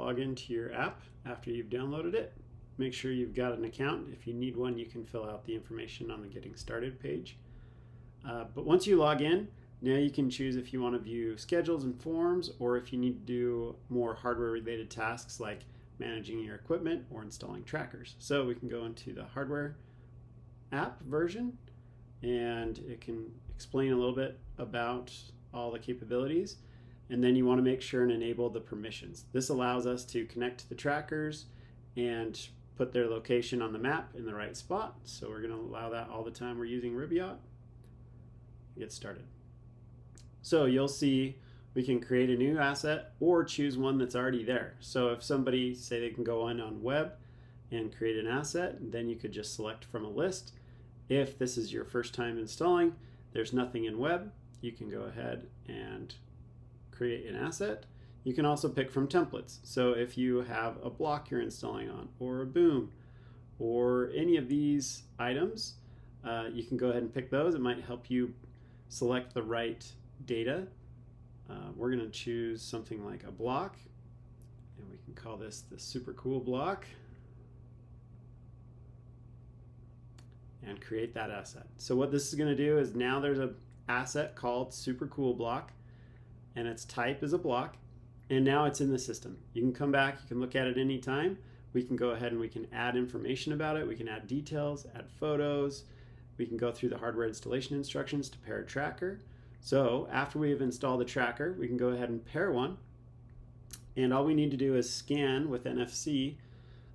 log into your app after you've downloaded it. Make sure you've got an account. If you need one, you can fill out the information on the Getting Started page. But once you log in, now you can choose if you want to view schedules and forms, or if you need to do more hardware related tasks like managing your equipment or installing trackers. So we can go into the hardware app version, and it can explain a little bit about all the capabilities. And then you want to make sure and enable the permissions. This allows us to connect to the trackers and put their location on the map in the right spot. So we're going to allow that all the time we're using Ribbiot. Get started. So you'll see we can create a new asset or choose one that's already there. So if somebody say they can go in on web and create an asset, then you could just select from a list. If this is your first time installing, there's nothing in web, you can go ahead and create an asset. You can also pick from templates. So if you have a block you're installing on, or a boom, or any of these items, you can go ahead and pick those. It might help you select the right data. We're going to choose something like a block, and we can call this the super cool block, and create that asset. So what this is going to do is now there's an asset called super cool block, and its type is a block, and now it's in the system. You can come back, you can look at it anytime. We can go ahead and we can add information about it. We can add details, add photos. We can go through the hardware installation instructions to pair a tracker. So after we've installed the tracker, we can go ahead and pair one. And all we need to do is scan with NFC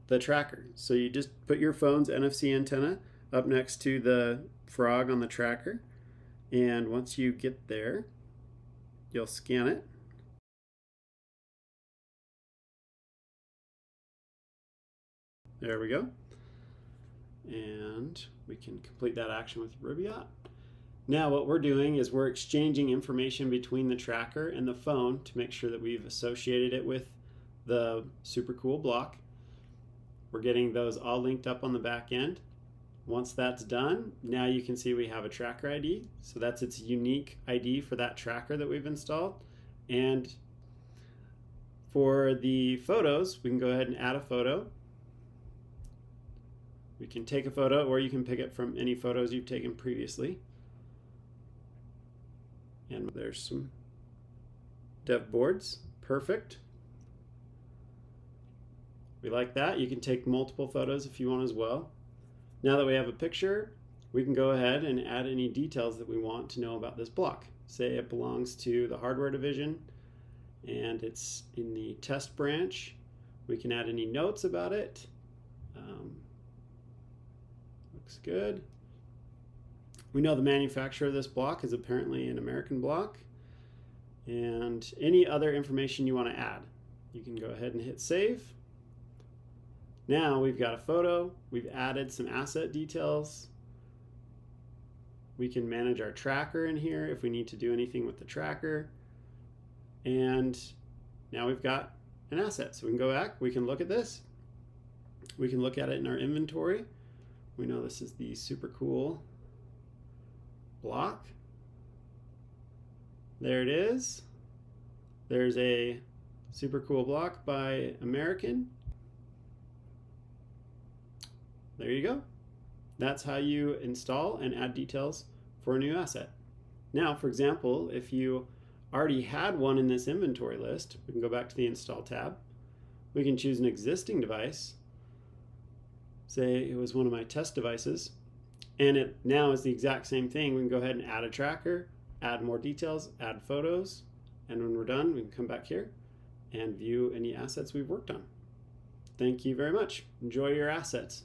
the tracker. So you just put your phone's NFC antenna up next to the frog on the tracker. And once you get there, you'll scan it. There we go. And we can complete that action with Ribbiot. Now what we're doing is we're exchanging information between the tracker and the phone to make sure that we've associated it with the super cool block. We're getting those all linked up on the back end. Once that's done, now you can see we have a tracker ID. So that's its unique ID for that tracker that we've installed. And for the photos, we can go ahead and add a photo. We can take a photo, or you can pick it from any photos you've taken previously. And there's some dev boards. Perfect. We like that. You can take multiple photos if you want as well. Now that we have a picture, we can go ahead and add any details that we want to know about this block. Say it belongs to the hardware division and it's in the test branch. We can add any notes about it. Looks good. We know the manufacturer of this block is apparently an American block. And any other information you want to add, you can go ahead and hit save. Now we've got a photo, we've added some asset details. We can manage our tracker in here if we need to do anything with the tracker. And now we've got an asset. So we can go back, we can look at this. We can look at it in our inventory. We know this is the super cool block. There it is. There's a super cool block by American. There you go. That's how you install and add details for a new asset. Now, for example, if you already had one in this inventory list, we can go back to the Install tab. We can choose an existing device. Say it was one of my test devices, and it now is the exact same thing. We can go ahead and add a tracker, add more details, add photos, and when we're done, we can come back here and view any assets we've worked on. Thank you very much. Enjoy your assets.